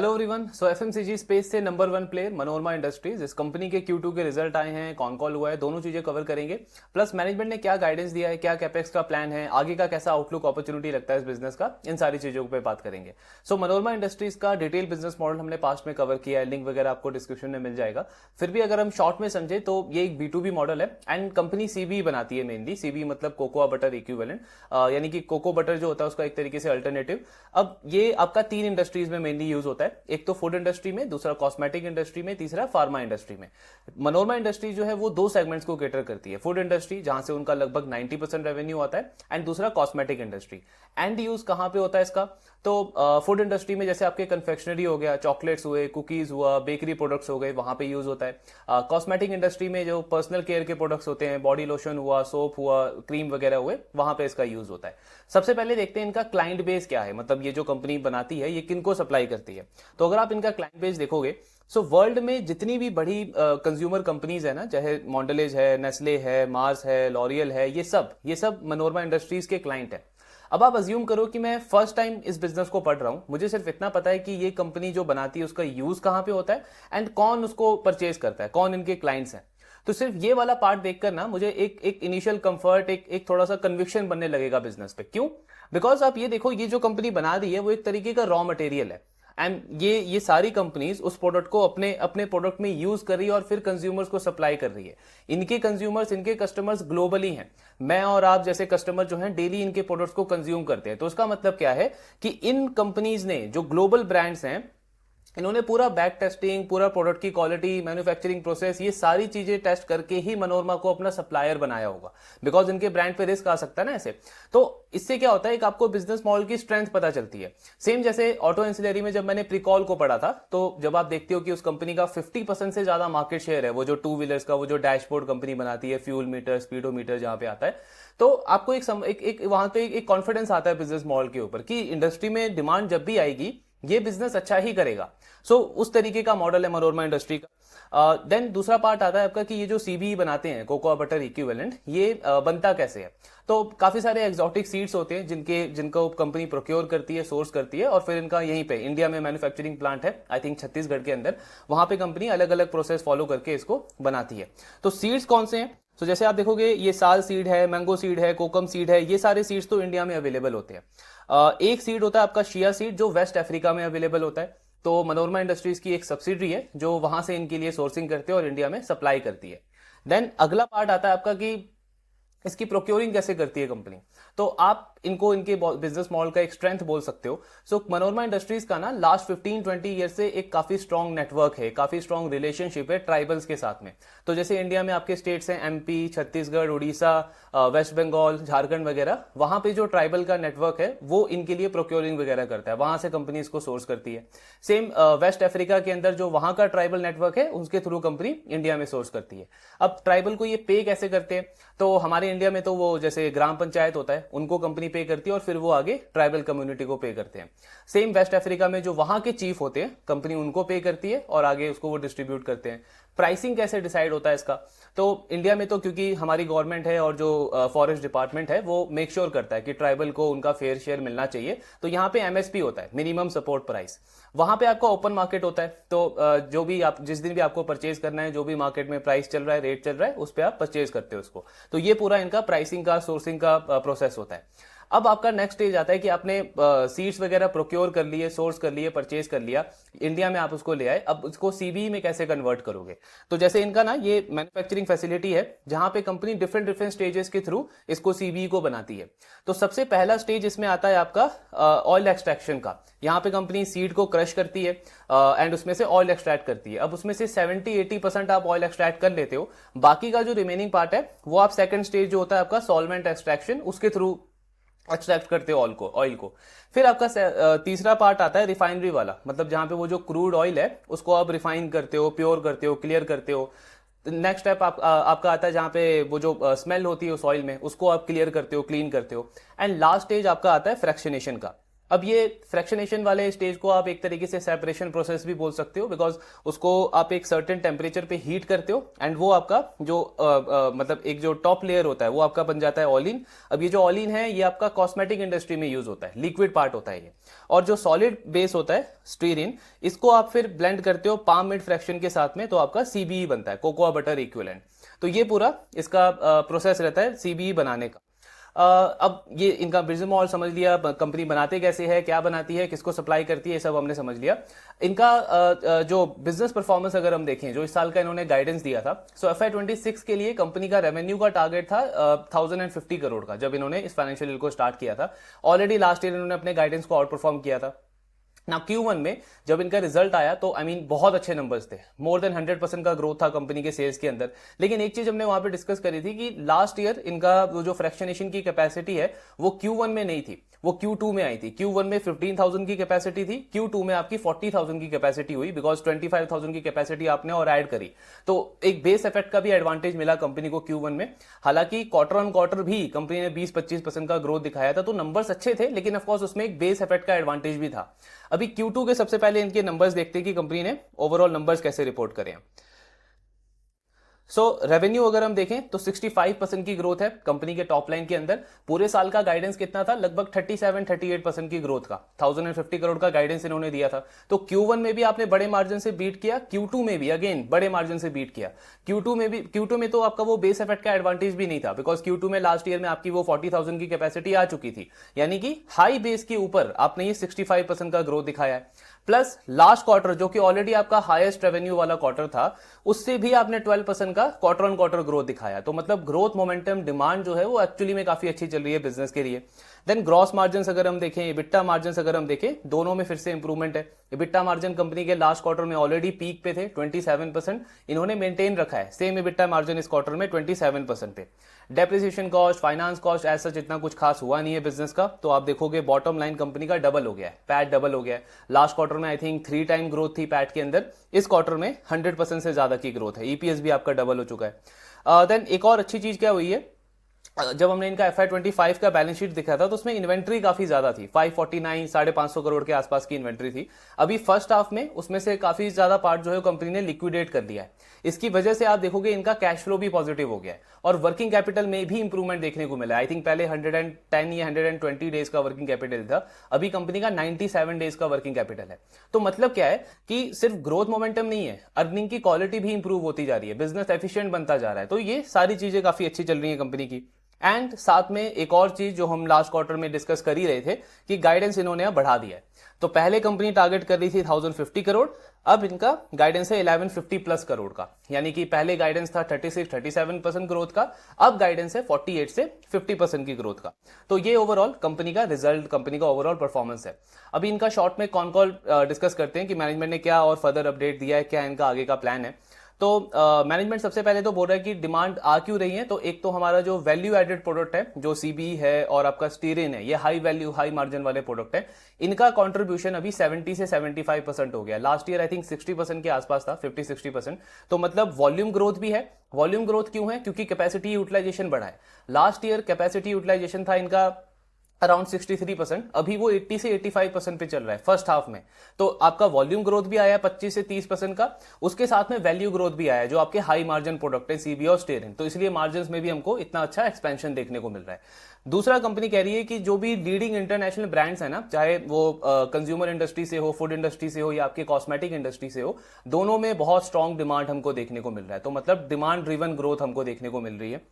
Hello everyone. So FMCG space से number 1 player Manorama industries, इस company के Q2 के रिजल्ट आए हैं, कौन कॉल हुआ है, दोनों चीजें कवर करेंगे। प्लस मैनेजमेंट ने क्या गाइडेंस दिया है, क्या कैपेक्स का प्लान है, आगे का कैसा आउटलुक अपॉर्चुनिटी लगता है इस बिजनेस का, इन सारी चीजों पे बात करेंगे। सो मनोरमा इंडस्ट्रीज का डिटेल बिजनेस मॉडल हमने पास्ट में कवर किया है, लिंक वगैरह आपको डिस्क्रिप्शन में मिल जाएगा। फिर भी अगर हम शॉर्ट में समझे तो ये एक B2B मॉडल है एंड कंपनी CBE बनाती है मेनली। CBE मतलब कोकोआ बटर इक्विवेलेंट, यानी कि कोको बटर जो होता है उसका एक तरीके से अल्टरनेटिव। अब ये आपका 3 इंडस्ट्रीज में मेनली यूज होता है, एक तो फूड इंडस्ट्री में, दूसरा कॉस्मेटिक इंडस्ट्री में, तीसरा फार्मा इंडस्ट्री में। मनोरमा इंडस्ट्री जो है वो 2 सेगमेंट्स को कैटर करती है, फूड इंडस्ट्री जहां से उनका लगभग 90% रेवेन्यू आता है एंड दूसरा कॉस्मेटिक इंडस्ट्री। एंड यूज कहां पे होता है इसका, तो फूड इंडस्ट्री में जैसे आपके कन्फेक्शनरी हो गया, चॉकलेट्स हुए, कुकीज हुआ, बेकरी प्रोडक्ट्स हो गए, वहां पे यूज होता है। कॉस्मेटिक इंडस्ट्री में जो पर्सनल केयर के प्रोडक्ट्स होते हैं, बॉडी लोशन हुआ, सोप हुआ, क्रीम वगैरह हुए, वहां पे इसका यूज होता है। सबसे पहले देखते हैं इनका क्लाइंट बेस क्या है, मतलब ये जो कंपनी बनाती है ये किनको सप्लाई करती है। तो अगर आप इनका क्लाइंट बेस देखोगे, सो वर्ल्ड में जितनी भी बड़ी कंज्यूमर कंपनीज है ना, चाहे मॉन्डलेज है, नेस्ले है, मार्स है, लॉरियल है, ये सब मनोरमा इंडस्ट्रीज के क्लाइंट है। अब आप अज्यूम करो कि मैं फर्स्ट टाइम इस बिजनेस को पढ़ रहा हूं, मुझे सिर्फ इतना पता है कि ये कंपनी जो बनाती है उसका यूज कहां पे होता है एंड कौन उसको परचेज करता है, कौन इनके क्लाइंट्स हैं। तो सिर्फ ये वाला पार्ट देखकर ना मुझे एक इनिशियल कंफर्ट, एक थोड़ा सा कन्विक्शन बनने लगेगा बिजनेस पे। क्यों? बिकॉज आप ये देखो, ये जो कंपनी बना रही है वो एक तरीके का रॉ मटेरियल है एंड ये सारी कंपनीज उस प्रोडक्ट को अपने अपने प्रोडक्ट में यूज कर रही है और फिर कंज्यूमर्स को सप्लाई कर रही है। इनके कंज्यूमर्स, इनके कस्टमर्स ग्लोबली हैं। मैं और आप जैसे कस्टमर जो हैं डेली इनके प्रोडक्ट्स को कंज्यूम करते हैं। तो उसका मतलब क्या है कि इन कंपनीज ने, जो ग्लोबल ब्रांड्स हैं, इन्होंने पूरा बैक टेस्टिंग, पूरा प्रोडक्ट की क्वालिटी, मैन्युफैक्चरिंग प्रोसेस, ये सारी चीजें टेस्ट करके ही मनोरमा को अपना सप्लायर बनाया होगा। बिकॉज इनके ब्रांड पे रिस्क आ सकता है ना ऐसे। तो इससे क्या होता है, एक आपको बिजनेस मॉडल की स्ट्रेंथ पता चलती है। सेम जैसे ऑटो एंसिलरी में जब मैंने प्रीकॉल को पढ़ा था, तो जब आप देखते हो कि उस कंपनी का 50% से ज्यादा मार्केट शेयर है, वो जो 2 व्हीलर्स का वो जो डैशबोर्ड कंपनी बनाती है, फ्यूल मीटर, स्पीडोमीटर जहां पे आता है, तो आपको एक वहां पे एक कॉन्फिडेंस आता है बिजनेस मॉडल के ऊपर कि इंडस्ट्री में डिमांड जब भी आएगी ये बिजनेस अच्छा ही करेगा। सो उस तरीके का मॉडल है मनोरमा इंडस्ट्री का। देन दूसरा पार्ट आता है आपका कि ये जो CBE बनाते हैं, कोकोआ बटर इक्विवेलेंट, ये बनता कैसे है। तो काफी सारे एक्सोटिक सीड्स होते हैं जिनको कंपनी प्रोक्योर करती है, सोर्स करती है, और फिर इनका यहीं पे इंडिया में मैन्युफैक्चरिंग प्लांट है, आई थिंक छत्तीसगढ़ के अंदर। वहां पे कंपनी अलग अलग प्रोसेस फॉलो करके इसको बनाती है। तो सीड्स कौन से हैं? तो जैसे आप देखोगे, ये साल सीड है, मैंगो सीड है, कोकम सीड है, ये सारे सीड्स तो इंडिया में अवेलेबल होते हैं। एक सीड होता है आपका शिया सीड, जो वेस्ट अफ्रीका में अवेलेबल होता है। तो मनोरमा इंडस्ट्रीज की एक सब्सिडरी है जो वहां से इनके लिए सोर्सिंग करते हैं और इंडिया में सप्लाई करती है। देन अगला पार्ट आता है आपका कि इसकी प्रोक्योरिंग कैसे करती है कंपनी। तो आप इनको इनके बिजनेस मॉडल का एक स्ट्रेंथ बोल सकते हो। सो मनोरमा इंडस्ट्रीज का ना लास्ट 15-20 ईयर से एक काफी स्ट्रॉन्ग नेटवर्क है, काफी स्ट्रॉन्ग रिलेशनशिप है ट्राइबल्स के साथ में। तो जैसे इंडिया में आपके स्टेट्स हैं MP, छत्तीसगढ़, उड़ीसा, वेस्ट बंगाल, झारखंड वगैरह, वहां पे जो ट्राइबल का नेटवर्क है वो इनके लिए प्रोक्योरिंग वगैरह करता है, वहां से कंपनी इसको सोर्स करती है। सेम वेस्ट अफ्रीका के अंदर जो वहां का ट्राइबल नेटवर्क है, उसके थ्रू कंपनी इंडिया में सोर्स करती है। अब ट्राइबल को ये पे कैसे करते हैं, तो हमारे इंडिया में तो वो जैसे ग्राम पंचायत होता है, उनको कंपनी पे करती है और फिर वो आगे ट्राइबल कम्युनिटी को पे करते हैं। सेम वेस्ट अफ्रीका में जो वहां के चीफ होते हैं, कंपनी उनको पे करती है और आगे उसको वो डिस्ट्रीब्यूट करते हैं। प्राइसिंग कैसे डिसाइड होता है इसका, तो इंडिया में तो क्योंकि हमारी गवर्नमेंट है और जो फॉरेस्ट डिपार्टमेंट है वो मेक श्योर करता है कि ट्राइबल को उनका फेयर शेयर मिलना चाहिए। तो यहाँ पे MSP होता है, मिनिमम सपोर्ट प्राइस। वहां पे आपका ओपन मार्केट होता है, तो जो भी आप जिस दिन भी आपको परचेज करना है, जो भी मार्केट में प्राइस चल रहा है, रेट चल रहा है, उस पर आप परचेज करते हो उसको। तो ये पूरा इनका प्राइसिंग का, सोर्सिंग का प्रोसेस होता है। अब आपका नेक्स्ट स्टेज आता है कि आपने सीड्स वगैरह प्रोक्योर कर लिए, सोर्स कर लिए, परचेज कर लिया, इंडिया में आप उसको ले आए। अब उसको CBE में कैसे कन्वर्ट करोगे। तो जैसे इनका ना ये मैन्युफैक्चरिंग फैसिलिटी है जहां पे कंपनी डिफरेंट स्टेजेस के थ्रू इसको CBE को बनाती है। तो सबसे पहला स्टेज इसमें आता है आपका ऑयल एक्सट्रैक्शन का। यहाँ पे कंपनी सीड को क्रश करती है एंड उसमें से ऑयल एक्सट्रैक्ट करती है। अब उसमें से 70-80% आप ऑयल एक्सट्रैक्ट कर लेते हो, बाकी का जो रिमेनिंग पार्ट है वो आप सेकंड स्टेज जो होता है आपका सॉल्वेंट एक्सट्रैक्शन, उसके थ्रू एक्सट्रैक्ट करते हो ऑयल को। फिर आपका तीसरा पार्ट आता है रिफाइनरी वाला, मतलब जहां पे वो जो क्रूड ऑयल है उसको आप रिफाइन करते हो, प्योर करते हो, क्लियर करते हो। नेक्स्ट स्टेप आपका आता है जहां पे वो जो स्मेल होती है उस ऑयल में, उसको आप क्लियर करते हो, क्लीन करते हो। एंड लास्ट स्टेज आपका आता है फ्रैक्शनेशन का। अब ये फ्रैक्शनेशन वाले स्टेज को आप एक तरीके से सेपरेशन प्रोसेस भी बोल सकते हो, बिकॉज उसको आप एक सर्टेन टेम्परेचर पे हीट करते हो एंड वो आपका जो मतलब एक जो टॉप लेयर होता है वो आपका बन जाता है ऑलिन। अब ये जो ऑलिन है ये आपका कॉस्मेटिक इंडस्ट्री में यूज होता है, लिक्विड पार्ट होता है ये। और जो सॉलिड बेस होता है स्टीरिन, इसको आप फिर ब्लेंड करते हो पाम मिड फ्रैक्शन के साथ में, तो आपका सीबीई बनता है, कोकोआ बटर इक्विवेलेंट। तो ये पूरा इसका प्रोसेस रहता है सीबीई बनाने का। अब ये इनका बिजनेस मॉडल समझ लिया, कंपनी बनाते कैसे है, क्या बनाती है, किसको सप्लाई करती है, ये सब हमने समझ लिया। इनका जो बिजनेस परफॉर्मेंस अगर हम देखें, जो इस साल का इन्होंने गाइडेंस दिया था, सो FY26 के लिए कंपनी का रेवेन्यू का टारगेट था 1050 करोड़ का, जब इन्होंने इस फाइनेंशियल ईयर को स्टार्ट किया था। ऑलरेडी लास्ट ईयर इन्होंने अपने गाइडेंस को आउट परफॉर्म किया था ना। Q1 में जब इनका रिजल्ट आया तो बहुत अच्छे नंबर्स थे, मोर देन 100% का ग्रोथ था कंपनी के सेल्स के अंदर। लेकिन एक चीज हमने वहां पे डिस्कस करी थी कि लास्ट ईयर इनका वो जो फ्रैक्शनेशन की कैपेसिटी है वो Q1 में नहीं थी, वो Q2 में आई थी। Q1 में 15,000 की कैपेसिटी थी, Q2 में आपकी 40,000 की कैपेसिटी हुई, बिकॉज 25,000 की कैपेसिटी आपने और ऐड करी। तो एक बेस इफेक्ट का भी एडवांटेज मिला कंपनी को Q1 में। हालांकि क्वार्टर ऑन क्वार्टर भी कंपनी ने 20-25% का ग्रोथ दिखाया था, तो नंबर्स अच्छे थे, लेकिन ऑफकोर्स उसमें एक बेस इफेक्ट का एडवांटेज भी था। अभी Q2 के सबसे पहले इनके नंबर्स देखते हैं कि कंपनी ने ओवरऑल नंबर्स कैसे रिपोर्ट करें। रेवेन्यू अगर हम देखें तो 65% की ग्रोथ है कंपनी के टॉप लाइन के अंदर। पूरे साल का गाइडेंस कितना था, लगभग 37-38% की ग्रोथ का, 1050 करोड़ का गाइडेंस इन्होंने दिया था। तो Q1 में भी आपने बड़े मार्जिन से बीट किया, Q2 में भी अगेन बड़े मार्जिन से बीट किया। Q2 में तो आपका वो बेस इफेक्ट का एडवांटेज भी नहीं था, बिकॉज Q2 में लास्ट ईयर में आपकी वो 40,000 की कैपेसिटी आ चुकी थी, यानी कि हाई बेस के ऊपर आपने ये 65% का ग्रोथ दिखाया है। प्लस लास्ट क्वार्टर जो कि ऑलरेडी आपका हाईएस्ट रेवेन्यू वाला क्वार्टर था, उससे भी आपने 12% का क्वार्टर ऑन क्वार्टर ग्रोथ दिखाया। तो मतलब ग्रोथ मोमेंटम डिमांड जो है वो एक्चुअली में काफी अच्छी चल रही है बिजनेस के लिए। देन ग्रॉस मार्जिन अगर हम देखें, इबिट्टा मार्जिन अगर हम देखें, दोनों में फिर से इंप्रूवमेंट है। इबिट्टा मार्जिन कंपनी के लास्ट क्वार्टर में ऑलरेडी पीक पे थे 27%, इन्होंने मेंटेन रखा है सेम इबिट्टा मार्जिन इस क्वार्टर में 27% पे। डेप्रिसिएशन कॉस्ट, फाइनेंस कॉस्ट ऐसा इतना कुछ खास हुआ नहीं है बिजनेस का। तो आप देखोगे बॉटम लाइन कंपनी का डबल हो गया है, पैट डबल हो गया है। लास्ट क्वार्टर में आई थिंक 3 टाइम ग्रोथ थी पैट के अंदर, इस क्वार्टर में 100% से ज्यादा की ग्रोथ है। ईपीएस भी आपका डबल हो चुका है। देन एक और अच्छी चीज क्या हुई है, जब हमने इनका FY25 का बैलेंस शीट दिखा था तो उसमें इन्वेंट्री काफी ज्यादा थी, 549 550 करोड़ के आसपास की इन्वेंट्री थी। अभी फर्स्ट हाफ में उसमें से काफी ज्यादा पार्ट जो है कंपनी ने लिक्विडेट कर दिया है। इसकी वजह से आप देखोगे इनका कैश फ्लो भी पॉजिटिव हो गया है और वर्किंग कैपिटल में भी इंप्रूवमेंट देखने को मिला है। आई थिंक पहले 110 या 120 डेज का वर्किंग कैपिटल था, अभी कंपनी का 97 डेज का वर्किंग कैपिटल है। तो मतलब क्या है कि सिर्फ ग्रोथ मोमेंटम नहीं है, अर्निंग की क्वालिटी भी इंप्रूव होती जा रही है, बिजनेस एफिशिएंट बनता जा रहा है। तो ये सारी चीजें काफी अच्छी चल रही है कंपनी की। एंड साथ में एक और चीज जो हम लास्ट क्वार्टर में डिस्कस कर ही रहे थे कि गाइडेंस इन्होंने अब बढ़ा दिया है। तो पहले कंपनी टारगेट कर रही थी 1050 करोड़, अब इनका गाइडेंस है 1150 प्लस करोड़ का, यानी कि पहले गाइडेंस था 36-37% ग्रोथ का, अब गाइडेंस है 48 से 50% की ग्रोथ का। तो ये ओवरऑल कंपनी का रिजल्ट, कंपनी का ओवरऑल परफॉर्मेंस है। अभी इनका शॉर्ट में कॉन कॉल डिस्कस करते हैं कि मैनेजमेंट ने क्या और फर्दर अपडेट दिया है, क्या इनका आगे का प्लान है। तो मैनेजमेंट सबसे पहले तो बोल रहा है कि डिमांड आ क्यों रही है। तो एक तो हमारा जो वैल्यू एडेड प्रोडक्ट है, जो सीबी है और आपका स्टीरिन है, ये हाई वैल्यू हाई मार्जिन वाले प्रोडक्ट है। इनका कंट्रीब्यूशन अभी 70 से 75% हो गया। लास्ट ईयर आई थिंक 60% के आसपास था, 50-60%। तो मतलब वॉल्यूम ग्रोथ भी है। वॉल्यूम ग्रोथ क्यों है, क्योंकि कैपेसिटी यूटिलाइजेशन बढ़ा है। लास्ट ईयर कैपेसिटी यूटिलाइजेशन था इनका अराउंड 63%, अभी वो 80 से 85% पे चल रहा है फर्स्ट हाफ में। तो आपका वॉल्यूम ग्रोथ भी आया 25 से 30% का, उसके साथ में वैल्यू ग्रोथ भी आया जो आपके हाई मार्जिन प्रोडक्ट है सीबी और स्टीरिन। तो इसलिए मार्जिन में भी हमको इतना अच्छा एक्सपेंशन देखने को मिल रहा है। दूसरा, कंपनी कह रही है कि जो भी लीडिंग इंटरनेशनल ब्रांड्स है ना, चाहे वो कंज्यूमर इंडस्ट्री से हो, फूड इंडस्ट्री से हो या आपके कॉस्मेटिक इंडस्ट्री से हो, दोनों में बहुत स्ट्रॉन्ग डिमांड हमको देखने को मिल रहा है। तो मतलब डिमांड ड्रिवन ग्रोथ हमको देखने को मिल रही है।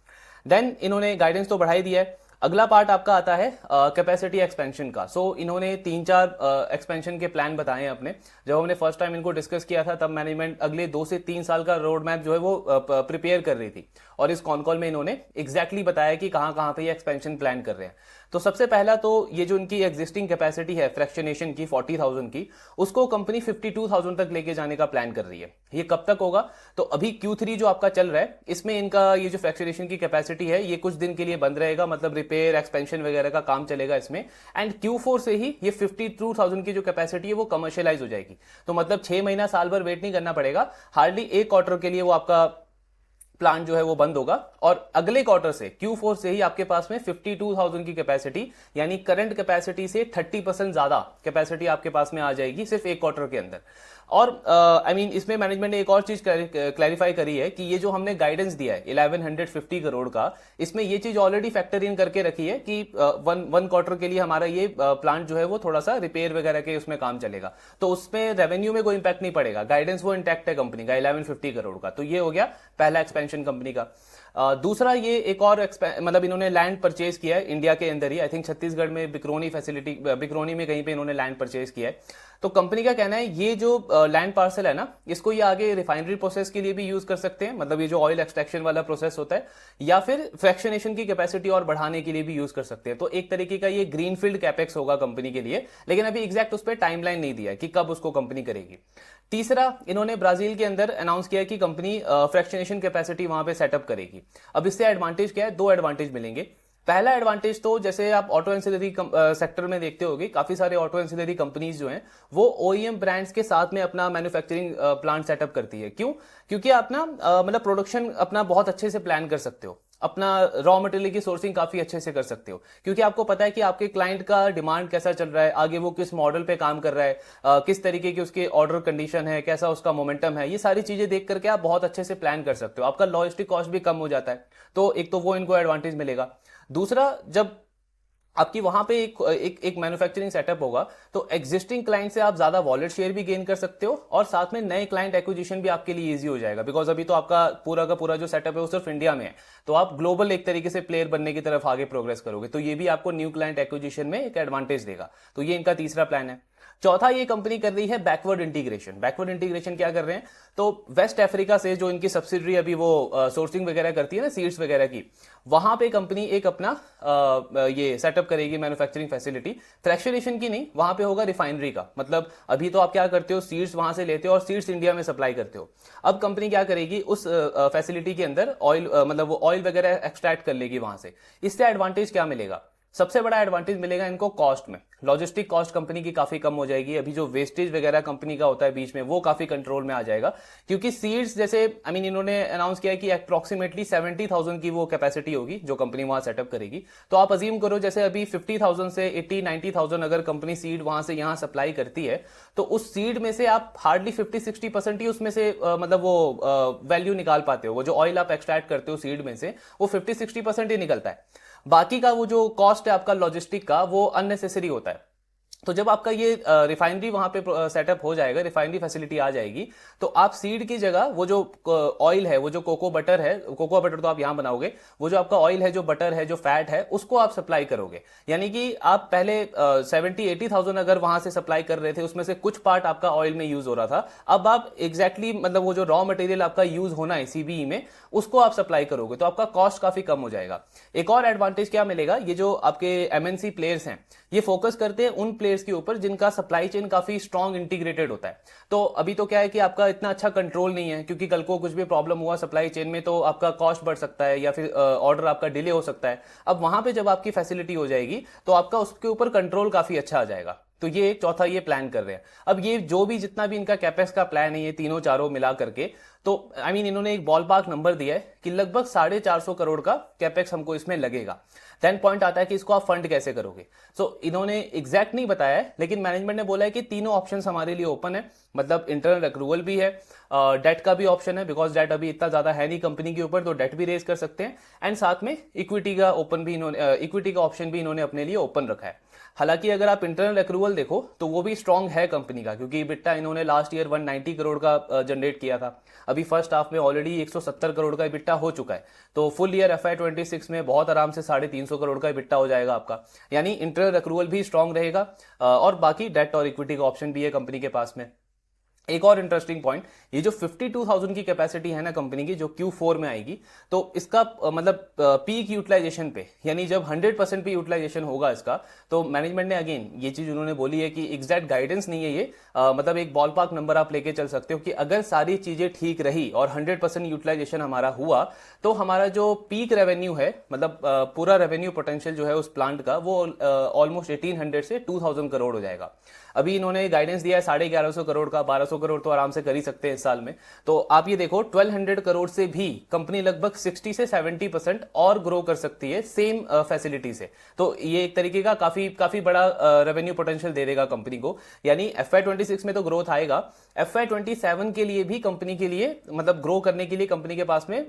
देन इन्होंने गाइडेंस तो बढ़ाई दिया है। अगला पार्ट आपका आता है कैपेसिटी एक्सपेंशन का। सो इन्होंने 3-4 एक्सपेंशन के प्लान बताए हैं अपने। जब हमने फर्स्ट टाइम इनको डिस्कस किया था तब मैनेजमेंट अगले 2 से 3 साल का रोड मैप जो है वो प्रिपेयर कर रही थी, और इस कॉन कॉल में इन्होंने एग्जैक्टली बताया कि कहां कहां पे ये एक्सपेंशन प्लान कर रहे हैं। तो सबसे पहला तो ये जो इनकी एग्जिस्टिंग कैपेसिटी है फ्रैक्शनेशन की 40,000 की, उसको कंपनी 52,000 तक लेके जाने का प्लान कर रही है। ये कब तक होगा, तो अभी Q3 जो आपका चल रहा है इसमें इनका ये जो फ्रैक्शनेशन की कैपेसिटी है ये कुछ दिन के लिए बंद रहेगा, मतलब रिपेयर एक्सपेंशन वगैरह का काम चलेगा इसमें। एंड Q4 से ही ये 52,000 की जो कैपेसिटी है वो कमर्शियलाइज हो जाएगी। तो मतलब 6 महीना साल भर वेट नहीं करना पड़ेगा, हार्डली 1 क्वार्टर के लिए वो आपका प्लांट जो है वो बंद होगा और अगले क्वार्टर से Q4 से ही आपके पास में 52,000 की कैपेसिटी यानी करंट कैपेसिटी से 30% ज्यादा कैपेसिटी आपके पास में आ जाएगी सिर्फ एक क्वार्टर के अंदर। और आई मीन इसमें मैनेजमेंट ने एक और चीज क्लैरिफाई करी है कि ये जो हमने गाइडेंस दिया है 1150 करोड़ का, इसमें ये चीज ऑलरेडी फैक्टर इन करके रखी है कि वन क्वार्टर के लिए हमारा ये प्लांट जो है वो थोड़ा सा रिपेयर वगैरह के उसमें काम चलेगा, तो उसमें रेवेन्यू में कोई इंपैक्ट नहीं पड़ेगा। गाइडेंस वो इंटैक्ट है कंपनी का 1150 करोड़ का। तो ये हो गया पहला एक्सपेंशन कंपनी का। दूसरा ये एक और मतलब इन्होंने लैंड परचेज किया है इंडिया के अंदर ही, आई थिंक छत्तीसगढ़ में बिक्रोनी फैसिलिटी, बिक्रोनी में कहीं पे इन्होंने लैंड परचेज किया है। तो कंपनी का कहना है ये जो लैंड पार्सल है ना, इसको ये आगे रिफाइनरी प्रोसेस के लिए भी यूज कर सकते हैं, मतलब ये जो ऑयल एक्सट्रैक्शन वाला प्रोसेस होता है, या फिर फ्रैक्शनेशन की कैपेसिटी और बढ़ाने के लिए भी यूज कर सकते हैं। तो एक तरीके का ये ग्रीनफील्ड कैपेक्स होगा कंपनी के लिए, लेकिन अभी एग्जैक्ट उस पर टाइमलाइन नहीं दिया है कि कब उसको कंपनी करेगी। तीसरा, इन्होंने ब्राजील के अंदर अनाउंस किया कि कंपनी फ्रैक्शनेशन कैपेसिटी वहां पे सेटअप करेगी। अब इससे एडवांटेज क्या है? दो एडवांटेज मिलेंगे। पहला एडवांटेज तो जैसे आप ऑटो एंसिलरी सेक्टर में देखते होगे, काफी सारे ऑटो एंसिलरी कंपनीज जो हैं वो ओईएम ब्रांड्स के साथ में अपना मैन्युफैक्चरिंग प्लांट सेटअप करती है। क्यों? क्योंकि आप ना मतलब प्रोडक्शन अपना बहुत अच्छे से प्लान कर सकते हो, अपना रॉ मटेरियल की सोर्सिंग काफी अच्छे से कर सकते हो, क्योंकि आपको पता है कि आपके क्लाइंट का डिमांड कैसा चल रहा है, आगे वो किस मॉडल पे काम कर रहा है, किस तरीके की उसके ऑर्डर कंडीशन है, कैसा उसका मोमेंटम है, ये सारी चीजें देख करके आप बहुत अच्छे से प्लान कर सकते हो। आपका लॉजिस्टिक कॉस्ट भी कम हो जाता है, तो एक तो वो इनको एडवांटेज मिलेगा। दूसरा, जब आपकी वहां पे एक मैन्युफैक्चरिंग सेटअप होगा तो एग्जिस्टिंग क्लाइंट से आप ज्यादा वॉलेट शेयर भी गेन कर सकते हो, और साथ में नए क्लाइंट एक्विजिशन भी आपके लिए इजी हो जाएगा, बिकॉज अभी तो आपका पूरा का पूरा जो सेटअप है वो सिर्फ इंडिया में है, तो आप ग्लोबल एक तरीके से प्लेयर बनने की तरफ आगे प्रोग्रेस करोगे, तो ये भी आपको न्यू क्लाइंट एक्विजिशन में एक एडवांटेज देगा। तो ये इनका तीसरा प्लान है। चौथा, ये कंपनी कर रही है बैकवर्ड इंटीग्रेशन। बैकवर्ड इंटीग्रेशन क्या कर रहे हैं? तो वेस्ट अफ्रीका से जो इनकी सब्सिडरी अभी वो सोर्सिंग वगैरह करती है ना सीड्स वगैरह की, वहां पे कंपनी एक अपना ये सेटअप करेगी मैन्युफैक्चरिंग फैसिलिटी, फ्रैक्शनेशन की नहीं, वहां पे होगा रिफाइनरी का। मतलब अभी तो आप क्या करते हो, सीड्स वहां से लेते हो और सीड्स इंडिया में सप्लाई करते हो। अब कंपनी क्या करेगी, उस फैसिलिटी के अंदर ऑयल मतलब वो ऑयल वगैरह एक्सट्रैक्ट कर लेगी वहां से। इससे एडवांटेज क्या मिलेगा? सबसे बड़ा एडवांटेज मिलेगा इनको कॉस्ट में। लॉजिस्टिक कॉस्ट कंपनी की काफी कम हो जाएगी। अभी जो वेस्टेज वगैरह कंपनी का होता है बीच में, वो काफी कंट्रोल में आ जाएगा, क्योंकि सीड्स जैसे आई मीन इन्होंने अनाउंस किया है कि अप्रोक्सीमेटली 70,000 की वो कैपेसिटी होगी जो कंपनी वहां सेटअप करेगी। तो आप अज्यूम करो जैसे अभी 50,000 से 80-90,000 अगर कंपनी सीड वहां से यहां सप्लाई करती है, तो उस सीड में से आप हार्डली 50-60% ही उसमें से मतलब वो वैल्यू निकाल पाते हो। वो जो ऑयल आप एक्सट्रैक्ट करते हो सीड में से, वो 50-60% ही निकलता है। बाकी का वो जो कॉस्ट है आपका लॉजिस्टिक का, वो अननेसेसरी होता है। तो जब आपका ये रिफाइनरी वहां पे सेटअप हो जाएगा, रिफाइनरी फैसिलिटी आ जाएगी, तो आप सीड की जगह वो जो ऑयल है, वो जो कोको बटर है, कोको बटर तो आप यहां बनाओगे, वो जो आपका ऑयल है, जो बटर है, जो फैट है, उसको आप सप्लाई करोगे। यानी कि आप पहले 70-80,000 अगर वहां से सप्लाई कर रहे थे, उसमें से कुछ पार्ट आपका ऑयल में यूज हो रहा था, अब आप एग्जैक्टली मतलब वो जो रॉ मटेरियल आपका यूज होना है सीबीई में, उसको आप सप्लाई करोगे, तो आपका कॉस्ट काफी कम हो जाएगा। एक और एडवांटेज क्या मिलेगा, ये जो आपके एमएनसी प्लेयर्स हैं, ये फोकस करते हैं उन प्लेयर्स के ऊपर जिनका सप्लाई चेन काफी स्ट्रॉन्ग इंटीग्रेटेड होता है। तो अभी तो क्या है कि आपका इतना अच्छा कंट्रोल नहीं है, क्योंकि कल को कुछ भी प्रॉब्लम हुआ सप्लाई चेन में तो आपका कॉस्ट बढ़ सकता है, या फिर ऑर्डर आपका डिले हो सकता है। अब वहां पे जब आपकी फैसिलिटी हो जाएगी, तो आपका उसके ऊपर कंट्रोल काफी अच्छा आ जाएगा। तो ये एक चौथा ये प्लान कर रहे हैं। अब ये जो भी जितना भी इनका कैपेक्स का प्लान है, ये तीनों चारों मिला करके, तो आई मीन इन्होंने एक बॉल पार्क नंबर दिया है कि लगभग 450 करोड़ का कैपेक्स हमको इसमें लगेगा। देन पॉइंट आता है कि इसको आप फंड कैसे करोगे। सो इन्होंने एग्जैक्ट नहीं बताया है, लेकिन मैनेजमेंट ने बोला है कि तीनों ऑप्शंस हमारे लिए ओपन है। मतलब इंटरनल एक्रूवल भी है, डेट का भी ऑप्शन है, बिकॉज डेट अभी इतना ज्यादा है नहीं कंपनी के ऊपर, तो डेट भी रेज कर सकते हैं, एंड साथ में इक्विटी का इक्विटी का ऑप्शन भी इन्होंने अपने लिए ओपन रखा है। हालांकि अगर आप इंटरनल एक्रूवल देखो तो वो भी स्ट्रांग है कंपनी का, क्योंकि EBITDA इन्होंने लास्ट ईयर 190 करोड़ का जनरेट किया था। अभी फर्स्ट हाफ में ऑलरेडी 170 करोड़ का EBITDA हो चुका है, तो फुल ईयर FY26 में बहुत आराम से 350 करोड़ का EBITDA हो जाएगा आपका। यानी इंटरनल एक्रूवल भी स्ट्रांग रहेगा, और बाकी डेट और इक्विटी का ऑप्शन भी है कंपनी के पास में। एक और इंटरेस्टिंग पॉइंट, ये जो 52,000 की कैपेसिटी है ना कंपनी की, जो Q4 में आएगी, तो इसका मतलब पीक यूटिलाइजेशन पे, यानी जब 100% पे यूटिलाइजेशन होगा इसका, तो मैनेजमेंट ने अगेन ये चीज उन्होंने बोली है कि एग्जैक्ट गाइडेंस नहीं है ये, मतलब एक बॉल पार्क नंबर आप लेके चल सकते हो कि अगर सारी चीजें ठीक रही और 100% यूटिलाइजेशन हमारा हुआ, तो हमारा जो पीक रेवेन्यू है, मतलब पूरा रेवेन्यू पोटेंशियल जो है उस प्लांट का, वो ऑलमोस्ट 1800 से 2000 करोड़ हो जाएगा। अभी इन्होंने गाइडेंस दिया है 1150 करोड़ का, 1200 1200 करोड़ तो आराम से कर ही सकते हैं इस साल में। तो आप ये देखो 1200 करोड़ से भी कंपनी लगभग 60 से 70% और ग्रो कर सकती है सेम फैसिलिटी से। तो ये एक तरीके का काफी काफी बड़ा रेवेन्यू पोटेंशियल दे देगा कंपनी को। यानी FY26 में तो ग्रोथ आएगा, FY27 के लिए भी कंपनी के लिए मतलब ग्रो करने के लिए कंपनी के पास में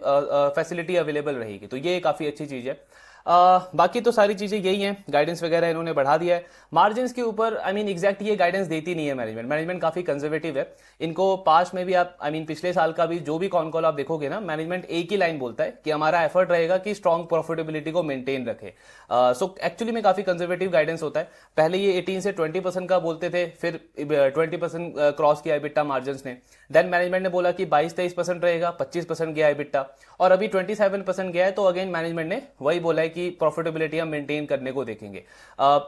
फैसिलिटी अवेलेबल रहेगी। तो ये काफी अच्छी चीज है। बाकी तो सारी चीजें यही हैं, गाइडेंस वगैरह इन्होंने बढ़ा दिया है। मार्जिन्स के ऊपर एग्जैक्ट ये गाइडेंस देती नहीं है मैनेजमेंट काफी कंजर्वेटिव है। इनको पास्ट में भी आप पिछले साल का भी जो भी कॉन कॉल आप देखोगे ना, मैनेजमेंट एक ही लाइन बोलता है कि हमारा एफर्ट रहेगा कि स्ट्रॉन्ग प्रॉफिटेबिलिटी को मेंटेन रखे। सो एक्चुअली में काफी कंजर्वेटिव गाइडेंस होता है। पहले ये 18 से 20% का बोलते थे, फिर 20% क्रॉस किया EBITDA मार्जिन ने। देन मैनेजमेंट ने बोला कि 22-23% रहेगा, 25% गया EBITDA, और अभी 27% गया है। तो अगेन मैनेजमेंट ने वही बोला है कि प्रॉफिटेबिलिटी हम मेंटेन करने को देखेंगे।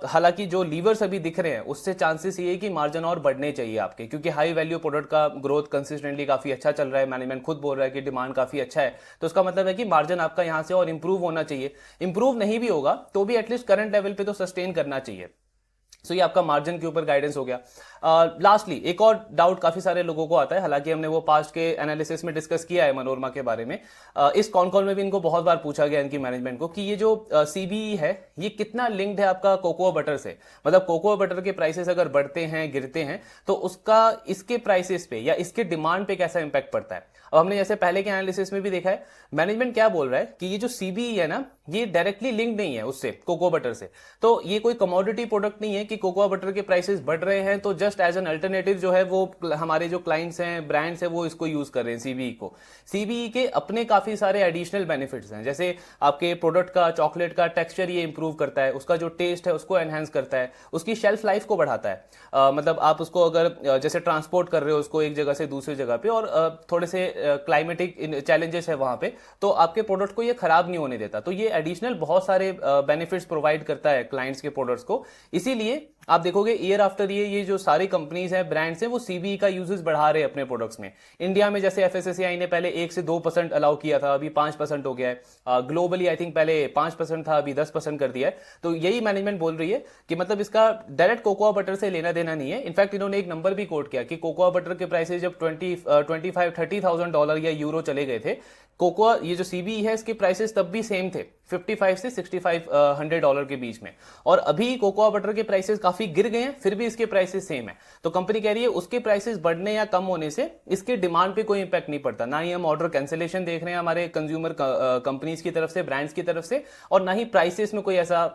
हालांकि जो लीवर्स अभी दिख रहे हैं उससे चांसेस ये है कि मार्जिन और बढ़ने चाहिए आपके, क्योंकि हाई वैल्यू प्रोडक्ट का ग्रोथ कंसिस्टेंटली काफी अच्छा चल रहा है। मैनेजमेंट खुद बोल रहा है कि डिमांड काफी अच्छा है, तो उसका मतलब है कि मार्जिन आपका यहां से और इंप्रूव होना चाहिए। इंप्रूव नहीं भी होगा तो भी एटलीस्ट करंट लेवल पे तो सस्टेन करना चाहिए। सो ये आपका मार्जिन के ऊपर गाइडेंस हो गया। लास्टली एक और डाउट काफी सारे लोगों को आता है, हालांकि हमने वो पास्ट के एनालिसिस में डिस्कस किया है मनोरमा के बारे में। इस कॉन कॉल में भी इनको बहुत बार पूछा गया इनकी मैनेजमेंट को कि ये जो CBE है ये कितना लिंक्ड है आपका कोकोआ बटर से। मतलब कोकोआ बटर के प्राइसेस अगर बढ़ते हैं गिरते हैं तो उसका इसके प्राइसेस पे या इसके डिमांड पे कैसा इंपैक्ट पड़ता है। अब हमने जैसे पहले के एनालिसिस में भी देखा है, मैनेजमेंट क्या बोल रहा है कि ये जो CBE है ना ये डायरेक्टली लिंक नहीं है उससे, कोकोआ बटर से। तो ये कोई कमोडिटी प्रोडक्ट नहीं है कि कोकोआ बटर के प्राइसेस बढ़ रहे हैं तो जस्ट एज एन अल्टरनेटिव जो है वो हमारे जो क्लाइंट्स हैं, ब्रांड्स हैं, वो इसको यूज कर रहे हैं CBE को। CBE के अपने काफी सारे एडिशनल बेनिफिट्स हैं, जैसे आपके प्रोडक्ट का चॉकलेट का टेक्सचर ये इंप्रूव करता है, उसका जो टेस्ट है उसको एनहांस करता है, उसकी शेल्फ लाइफ को बढ़ाता है। मतलब आप उसको अगर जैसे ट्रांसपोर्ट कर रहे हो उसको एक जगह से दूसरी जगह पे, और थोड़े से क्लाइमेटिक चैलेंजेस है वहां पे, तो आपके प्रोडक्ट को ये खराब नहीं होने देता। तो ये एडिशनल बहुत सारे बेनिफिट्स प्रोवाइड करता है क्लाइंट्स के प्रोडक्ट्स को। इसीलिए आप देखोगे ईयर आफ्टर ईयर ये जो सारी कंपनीज हैं, ब्रांड्स हैं, वो CBE का यूजेस बढ़ा रहे हैं अपने प्रोडक्ट्स में। इंडिया में जैसे FSSAI ने पहले 1 से 2% अलाउ किया था, अभी 5% हो गया है। ग्लोबली आई थिंक पहले 5% था, अभी 10% कर दिया है। तो यही मैनेजमेंट बोल रही है कि मतलब इसका डायरेक्ट कोकोआ बटर से लेना देना नहीं है। इनफैक्ट इन्होंने एक नंबर भी कोट किया कि कोकोआ बटर के प्राइसेस जब 25-30,000 डॉलर या यूरो चले गए थे, कोकोआ ये जो CBE है इसके प्राइसेस तब भी सेम थे, 55 से 6500 डॉलर के बीच में। और अभी कोकोआ बटर के प्राइसेस काफी गिर गए हैं, फिर भी इसके प्राइसेस सेम है। तो कंपनी कह रही है उसके प्राइसेस बढ़ने या कम होने से इसके डिमांड पे कोई इंपैक्ट नहीं पड़ता। ना ही हम ऑर्डर कैंसिलेशन देख रहे हैं हमारे कंज्यूमर कंपनीज की तरफ से, ब्रांड्स की तरफ से, और ना ही प्राइसेस में कोई ऐसा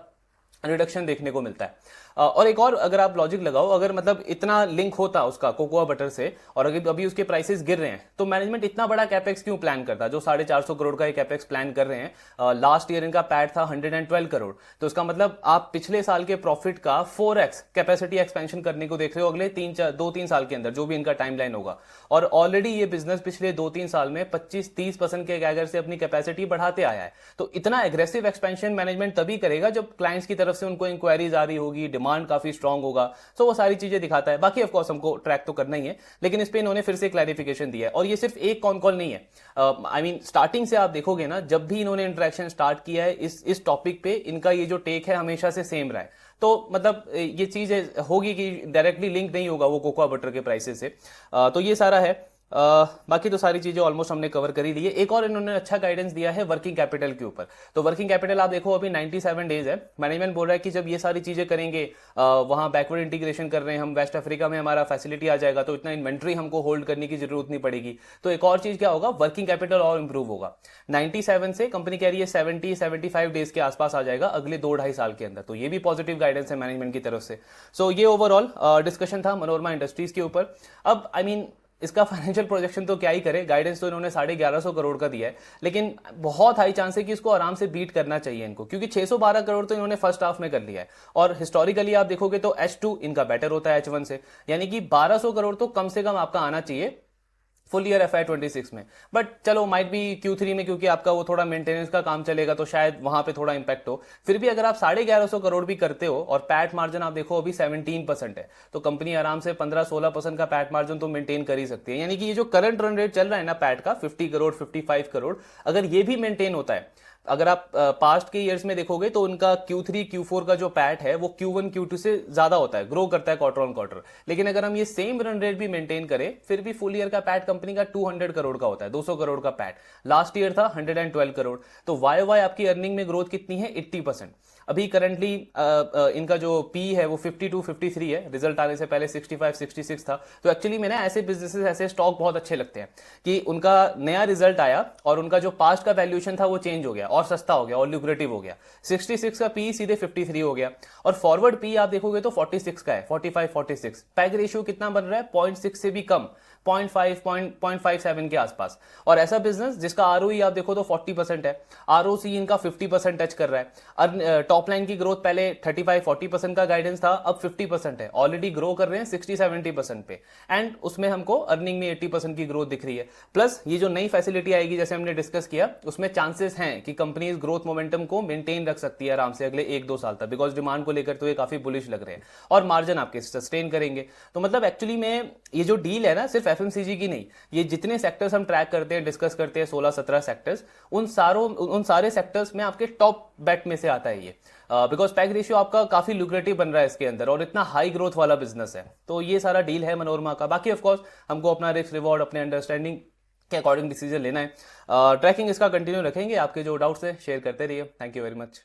रिडक्शन देखने को मिलता है। और एक और अगर आप लॉजिक लगाओ, अगर मतलब इतना लिंक होता उसका कोकोआ बटर से और अगर अभी उसके प्राइसेस गिर रहे हैं तो मैनेजमेंट इतना बड़ा कैपेक्स क्यों प्लान करता, जो 450 करोड़ का कैपेक्स प्लान कर रहे हैं। लास्ट ईयर इनका पैट था 112 करोड़, तो इसका मतलब आप पिछले साल के प्रॉफिट का 4x कैपेसिटी एक्सपेंशन करने को देख रहे हो अगले 2-3 साल के अंदर, जो भी इनका टाइमलाइन होगा। और ऑलरेडी ये बिजनेस पिछले 2-3 साल में 25-30% के कैगर से अपनी कैपेसिटी बढ़ाते आया है। तो इतना एग्रेसिव एक्सपेंशन मैनेजमेंट तभी करेगा जब क्लाइंट्स की तरफ से उनको इंक्वायरीज आ रही होगी, डिमांड काफी स्ट्रांग होगा। सो वो सारी चीजें दिखाता है। बाकी ऑफ कोर्स हमको ट्रैक तो करना ही है, लेकिन इस पे इन्होंने फिर से क्लैरिफिकेशन दिया है। और ये सिर्फ एक कॉन कॉल नहीं है। स्टार्टिंग से आप देखोगे ना, जब भी इन्होंने इंटरेक्शन स्टार्ट किया है इस टॉपिक पे, इनका ये जो टेक है हमेशा से सेम रहा है। तो मतलब ये चीज होगी कि डायरेक्टली लिंक नहीं होगा वो कोकोआ बटर के प्राइसेस से। तो ये सारा है। बाकी तो सारी चीजें ऑलमोस्ट हमने कवर कर ही ली है। एक और इन्होंने अच्छा गाइडेंस दिया है वर्किंग कैपिटल के ऊपर। तो वर्किंग कैपिटल आप देखो अभी 97 डेज है। मैनेजमेंट बोल रहा है कि जब ये सारी चीजें करेंगे, वहां बैकवर्ड इंटीग्रेशन कर रहे हैं हम, वेस्ट अफ्रीका में हमारा फैसिलिटी आ जाएगा, तो इतना इन्वेंट्री हमको होल्ड करने की जरूरत नहीं पड़ेगी। तो एक और चीज क्या होगा, वर्किंग कैपिटल और इंप्रूव होगा। 97 से कंपनी कह रही है 70-75 डेज के आसपास आ जाएगा अगले 2-2.5 साल के अंदर। तो ये भी पॉजिटिव गाइडेंस है मैनेजमेंट की तरफ से। सो ये ओवरऑल डिस्कशन था मनोरमा इंडस्ट्रीज के ऊपर। अब इसका फाइनेंशियल प्रोजेक्शन तो क्या ही करे, गाइडेंस तो इन्होंने 1150 करोड़ का दिया है, लेकिन बहुत हाई चांस है कि इसको आराम से बीट करना चाहिए इनको, क्योंकि 612 करोड़ तो इन्होंने फर्स्ट हाफ में कर लिया है। और हिस्टोरिकली आप देखोगे तो H2 इनका बेटर होता है H1 से, यानी कि 1200 करोड़ तो कम से कम आपका आना चाहिए फुल ईयर FY26 में। बट चलो माइट बी Q3 में, क्योंकि आपका वो थोड़ा मेंटेनेंस का काम चलेगा तो शायद वहां पे थोड़ा इंपैक्ट हो। फिर भी अगर आप 1150 करोड़ भी करते हो और पैट मार्जिन आप देखो अभी 17% है, तो कंपनी आराम से 15-16% का पैट मार्जिन तो मेंटेन कर ही सकती है। यानी कि ये जो करंट रन रेट चल रहा है ना पैट का 50 करोड़ 55 करोड़, अगर ये भी मेंटेन होता है, अगर आप पास्ट के ईयर्स में देखोगे तो उनका Q3 Q4 का जो पैट है वो Q1 Q2 से ज्यादा होता है, ग्रो करता है क्वार्टर ऑन क्वार्टर। लेकिन अगर हम ये सेम रन रेट भी मेंटेन करें फिर भी फुल ईयर का पैट कंपनी का 200 करोड़ का होता है, 200 करोड़ का पैट। लास्ट ईयर था 112 करोड़। तो वाई वाई आपकी अर्निंग में ग्रोथ कितनी है? 80%। अभी करंटली इनका जो पी है वो 52 53 है, रिजल्ट आने से पहले 65 66 था। तो एक्चुअली में ना ऐसे बिजनेसेस, ऐसे स्टॉक बहुत अच्छे लगते हैं कि उनका नया रिजल्ट आया और उनका जो पास्ट का वैल्यूएशन था वो चेंज हो गया और सस्ता हो गया और ल्यूक्रेटिव हो गया। 66 का पी सीधे 53 हो गया। और फॉरवर्ड पी आप देखोगे तो 46 का है, 45 46। पैग रेशियो कितना बन रहा है? 0.6 से भी कम, 0.5 0.57 के आसपास। और ऐसा बिजनेस जिसका आरओई आप देखो तो 40% है, आरओसी इनका 50% टच कर रहा है। टॉप लाइन की ग्रोथ पहले 35-40% का गाइडेंस था, अब 50% है, ऑलरेडी ग्रो कर रहे हैं 60-70% पे। एंड उसमें हमको अर्निंग में 80% की ग्रोथ दिख रही है। प्लस ये जो नई फैसिलिटी आएगी जैसे हमने डिस्कस किया, उसमें चांसेस हैं कि कंपनी इस ग्रोथ मोमेंटम को मेंटेन रख सकती है आराम से अगले 1-2 साल तक, बिकॉज डिमांड को लेकर तो ये काफी बुलिश लग रहे हैं और मार्जिन आपके सस्टेन करेंगे। तो मतलब एक्चुअली में ये जो डील है ना, सिर्फ एफएमसीजी की नहीं, ये जितने सेक्टर्स हम ट्रैक करते हैं, डिस्कस करते हैं, 16-17 सेक्टर्स, उन सारे सेक्टर्स में आपके टॉप बेट में से आता है ये। बिकॉज पैग रेशियो आपका काफी लुक्रेटिव बन रहा है इसके अंदर और इतना हाई ग्रोथ वाला बिजनेस है। तो ये सारा डील है मनोरमा का। बाकी ऑफ कोर्स हमको अपना रिस्क रिवॉर्ड, अपने अंडरस्टैंडिंग के अकॉर्डिंग डिसीजन लेना है। ट्रैकिंग इसका कंटिन्यू रखेंगे, आपके जो डाउट्स है शेयर करते रहिए। Thank you very much.